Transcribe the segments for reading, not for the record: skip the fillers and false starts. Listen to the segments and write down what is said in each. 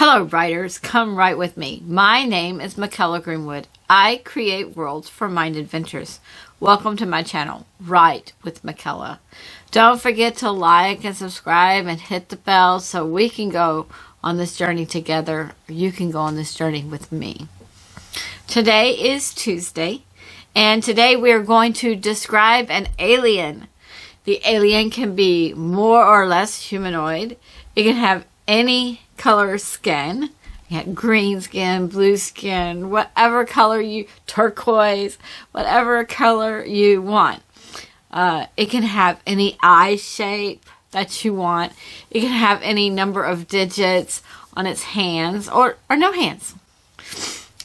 Hello writers, come write with me. My name is Mykela Greenwood. I create worlds for mind adventures. Welcome to my channel, Write with Mykela. Don't forget to like and subscribe and hit the bell so we can go on this journey together. Or you can go on this journey with me. Today is Tuesday, and today we are going to describe an alien. The alien can be more or less humanoid. It can have any color skin. You have green skin, blue skin, whatever color turquoise, whatever color you want. It can have any eye shape that you want. It can have any number of digits on its hands or no hands.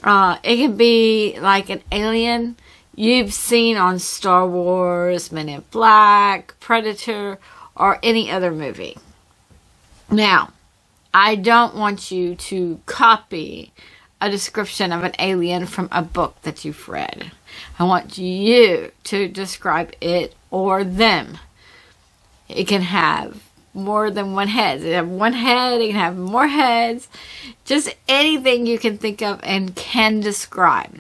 It can be like an alien you've seen on Star Wars, Men in Black, Predator, or any other movie. Now, I don't want you to copy a description of an alien from a book that you've read. I want you to describe it or them. It can have more than one head. It can have one head, it can have more heads. Just anything you can think of and can describe.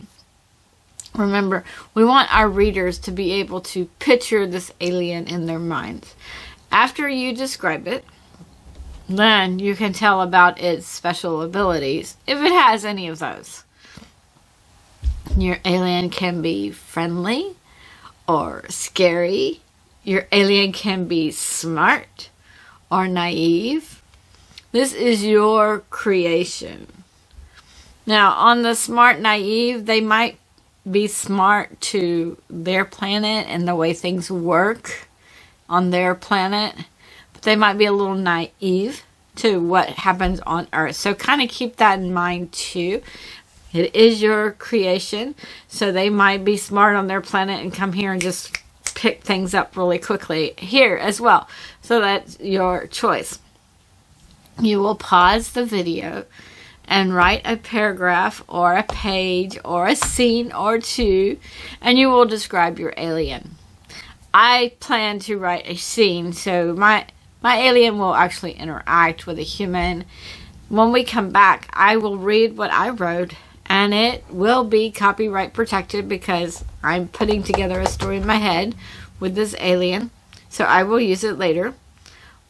Remember, we want our readers to be able to picture this alien in their minds. After you describe it, then you can tell about its special abilities, if it has any of those. Your alien can be friendly or scary. Your alien can be smart or naive. This is your creation. Now, on the smart naive, they might be smart to their planet and the way things work on their planet. They might be a little naive to what happens on Earth. So kind of keep that in mind too. It is your creation. So they might be smart on their planet and come here and just pick things up really quickly here as well. So that's your choice. You will pause the video and write a paragraph or a page or a scene or two, and you will describe your alien. I plan to write a scene, so my alien will actually interact with a human. When we come back, I will read what I wrote, and it will be copyright protected because I'm putting together a story in my head with this alien, so I will use it later.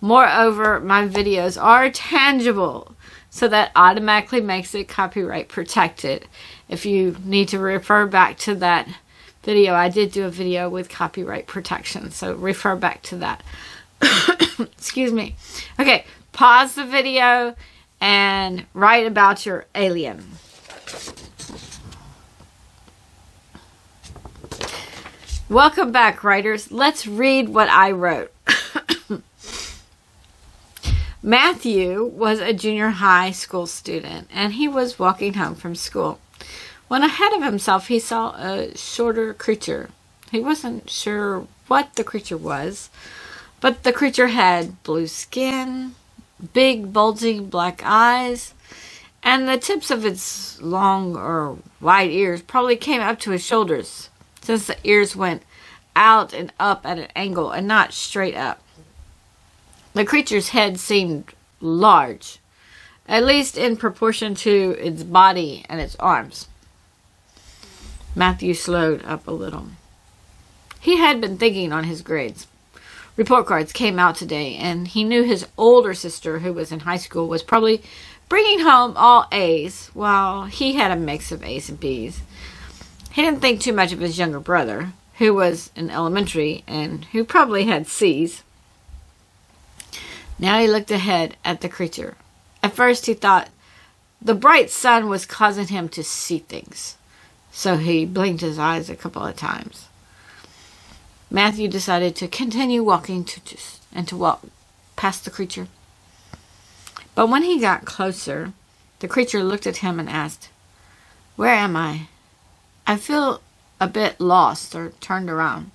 Moreover, my videos are tangible, so that automatically makes it copyright protected. If you need to refer back to that video, I did do a video with copyright protection, so refer back to that. Excuse me. Okay, pause the video and write about your alien. Welcome back, writers. Let's read what I wrote. Matthew was a junior high school student, and he was walking home from school when ahead of himself he saw a shorter creature. He wasn't sure what the creature was, but the creature had blue skin, big bulging black eyes, and the tips of its long or wide ears probably came up to his shoulders, since the ears went out and up at an angle and not straight up. The creature's head seemed large, at least in proportion to its body and its arms. Matthew slowed up a little. He had been thinking on his grades. Report cards came out today, and he knew his older sister, who was in high school, was probably bringing home all A's, while he had a mix of A's and B's. He didn't think too much of his younger brother, who was in elementary, and who probably had C's. Now he looked ahead at the creature. At first he thought the bright sun was causing him to see things, so he blinked his eyes a couple of times. Matthew decided to continue walking to walk past the creature. But when he got closer, the creature looked at him and asked, "Where am I? I feel a bit lost," or turned around.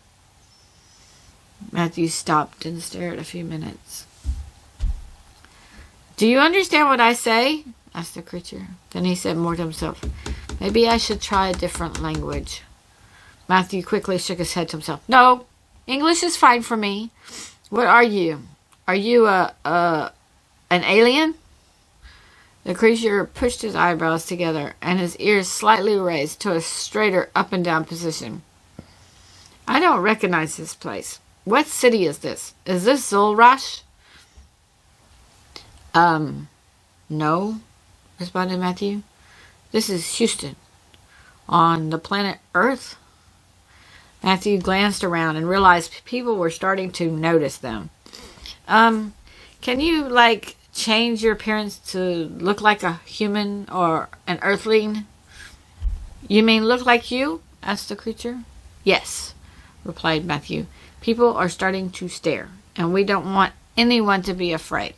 Matthew stopped and stared a few minutes. "Do you understand what I say?" asked the creature. Then he said more to himself, "Maybe I should try a different language." Matthew quickly shook his head to himself. "No, English is fine for me. What are you? Are you an alien?" The creature pushed his eyebrows together and his ears slightly raised to a straighter up and down position. I don't recognize this place. What city is this? Is this Zulrash? No, responded Matthew. This is Houston, on the planet Earth. Matthew glanced around and realized people were starting to notice them. Can you, change your appearance to look like a human or an earthling? You mean look like you? Asked the creature. Yes, replied Matthew. People are starting to stare, and we don't want anyone to be afraid.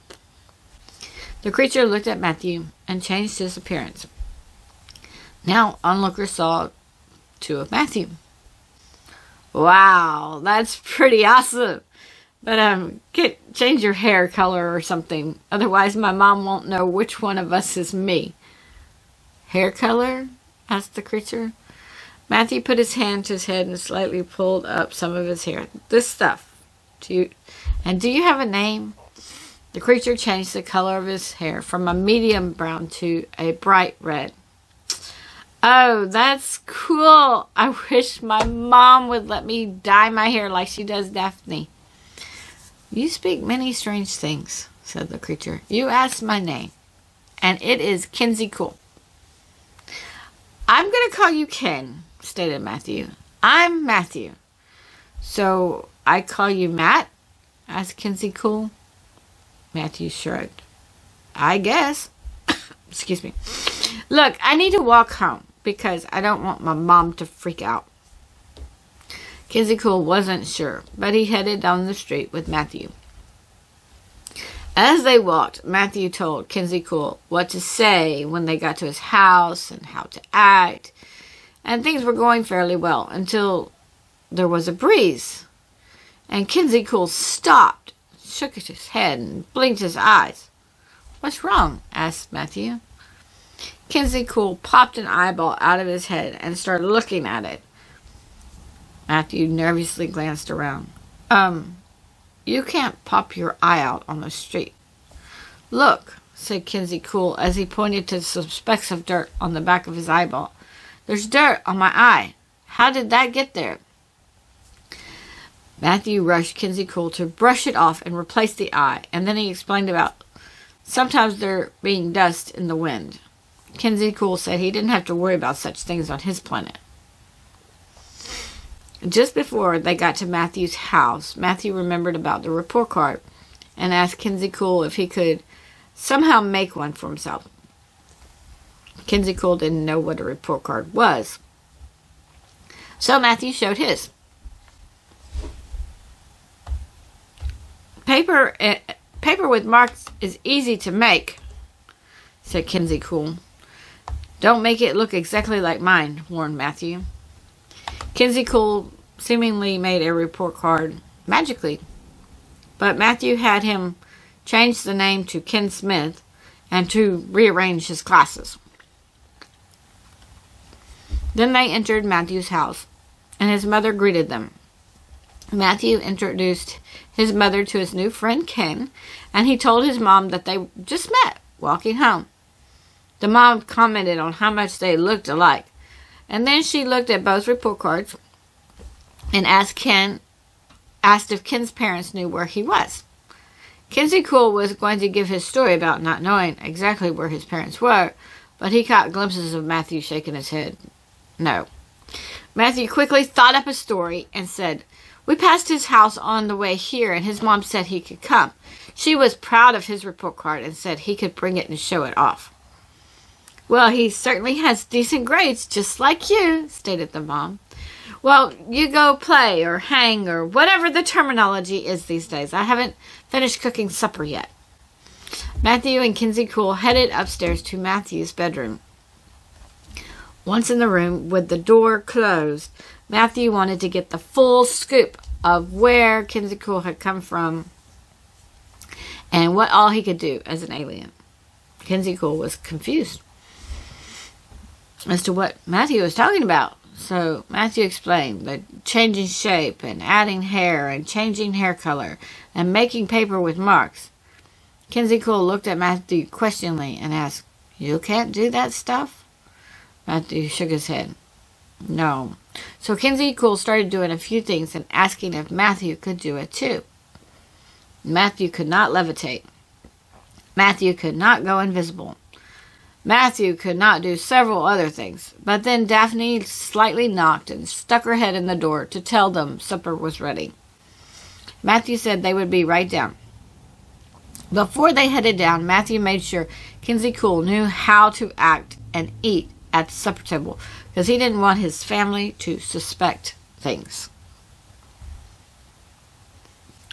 The creature looked at Matthew and changed his appearance. Now onlookers saw two of Matthew. Wow, that's pretty awesome. But change your hair color or something. Otherwise my mom won't know which one of us is me. Hair color? Asked the creature. Matthew put his hand to his head and slightly pulled up some of his hair. This stuff. And do you have a name? The creature changed the color of his hair from a medium brown to a bright red. Oh, that's cool. I wish my mom would let me dye my hair like she does Daphne. You speak many strange things, said the creature. You asked my name, and it is Kinsey Cool. I'm going to call you Ken, stated Matthew. I'm Matthew. So I call you Matt? Asked Kinsey Cool. Matthew shrugged. I guess. Excuse me. Look, I need to walk home because I don't want my mom to freak out. Kinsey Cool wasn't sure, but he headed down the street with Matthew. As they walked, Matthew told Kinsey Cool what to say when they got to his house and how to act, and things were going fairly well until there was a breeze, and Kinsey Cool stopped, shook his head, and blinked his eyes. What's wrong? Asked Matthew. Kinsey Cool popped an eyeball out of his head and started looking at it. Matthew nervously glanced around. You can't pop your eye out on the street. Look, said Kinsey Cool as he pointed to some specks of dirt on the back of his eyeball. There's dirt on my eye. How did that get there? Matthew rushed Kinsey Cool to brush it off and replace the eye, and then he explained about sometimes there being dust in the wind. Kinsey Cool said he didn't have to worry about such things on his planet. Just before they got to Matthew's house, Matthew remembered about the report card and asked Kinsey Cool if he could somehow make one for himself. Kinsey Cool didn't know what a report card was, so Matthew showed his. Paper with marks is easy to make, said Kinsey Cool. Don't make it look exactly like mine, warned Matthew. Kinsey Cool seemingly made a report card magically, but Matthew had him change the name to Ken Smith and to rearrange his glasses. Then they entered Matthew's house, and his mother greeted them. Matthew introduced his mother to his new friend Ken, and he told his mom that they just met walking home. The mom commented on how much they looked alike, and then she looked at both report cards and asked if Ken's parents knew where he was. Kinsey Cool was going to give his story about not knowing exactly where his parents were, but he caught glimpses of Matthew shaking his head. No. Matthew quickly thought up a story and said, "We passed his house on the way here, and his mom said he could come. She was proud of his report card and said he could bring it and show it off." "Well, he certainly has decent grades, just like you," stated the mom. "Well, you go play or hang or whatever the terminology is these days. I haven't finished cooking supper yet." Matthew and Kinsey Cool headed upstairs to Matthew's bedroom. Once in the room, with the door closed, Matthew wanted to get the full scoop of where Kinsey Cool had come from and what all he could do as an alien. Kinsey Cool was confused as to what Matthew was talking about. So Matthew explained the changing shape and adding hair and changing hair color and making paper with marks. Kinsey Cool looked at Matthew questioningly and asked, You can't do that stuff? Matthew shook his head. No. So Kinsey Cool started doing a few things and asking if Matthew could do it too. Matthew could not levitate. Matthew could not go invisible. Matthew could not do several other things. But then Daphne slightly knocked and stuck her head in the door to tell them supper was ready. Matthew said they would be right down. Before they headed down, Matthew made sure Kinsey Cool knew how to act and eat at the supper table, because he didn't want his family to suspect things.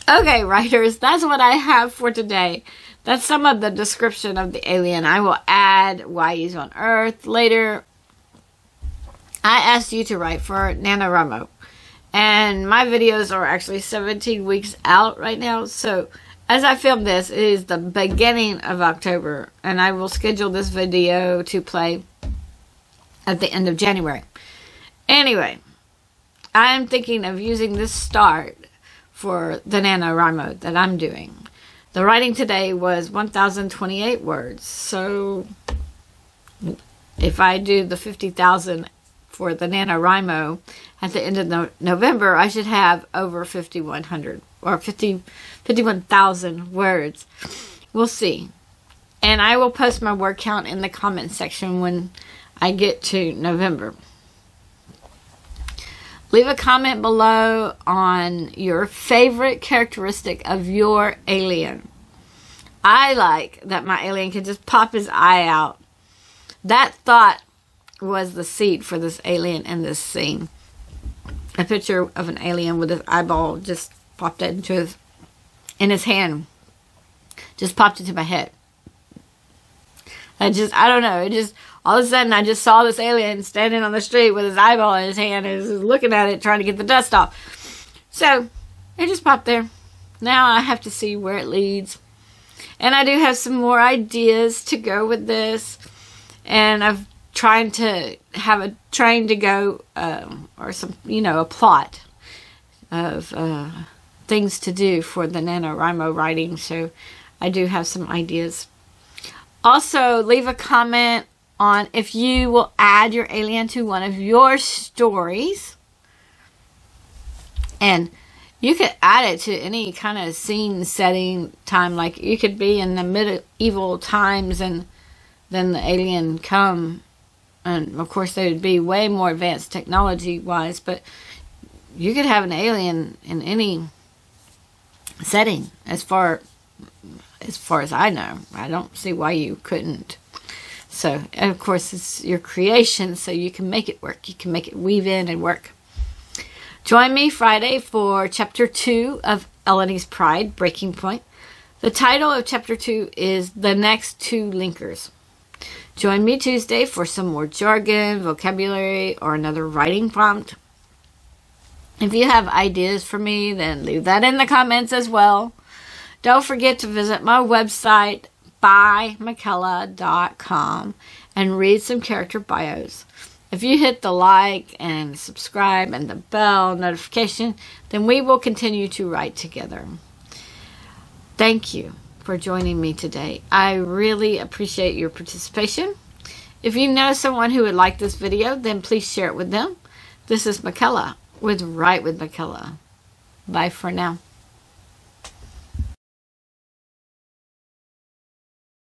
Okay, writers, that's what I have for today. That's some of the description of the alien. I will add why he's on Earth later. I asked you to write for NaNoWriMo, and my videos are actually 17 weeks out right now, so as I film this, it is the beginning of October, and I will schedule this video to play at the end of January. Anyway, I am thinking of using this start for the NaNoWriMo that I'm doing. The writing today was 1,028 words, so if I do the 50,000 for the NaNoWriMo at the end of November, I should have over 5,100 or 51,000 words. We'll see. And I will post my word count in the comment section when I get to November. Leave a comment below on your favorite characteristic of your alien. I like that my alien can just pop his eye out. That thought was the seed for this alien in this scene. A picture of an alien with his eyeball just popped into his hand. Just popped into my head. I don't know. It just, all of a sudden, I just saw this alien standing on the street with his eyeball in his hand and was looking at it, trying to get the dust off. So, it just popped there. Now I have to see where it leads. And I do have some more ideas to go with this. And I've trying to have a train to go, or some, a plot of things to do for the NaNoWriMo writing. So, I do have some ideas. Also, leave a comment on if you will add your alien to one of your stories. And you could add it to any kind of scene, setting, time. Like, you could be in the medieval times and then the alien come. And, of course, they would be way more advanced technology-wise. But you could have an alien in any setting as far as I know. I don't see why you couldn't. So, and of course, it's your creation, so you can make it work. You can make it weave in and work. Join me Friday for Chapter 2 of Elodie's Pride, Breaking Point. The title of Chapter 2 is The Next Two Linkers. Join me Tuesday for some more jargon, vocabulary, or another writing prompt. If you have ideas for me, then leave that in the comments as well. Don't forget to visit my website, WritewithMykela.com, and read some character bios. If you hit the like and subscribe and the bell notification, then we will continue to write together. Thank you for joining me today. I really appreciate your participation. If you know someone who would like this video, then please share it with them. This is Mykela with Write with Mykela. Bye for now.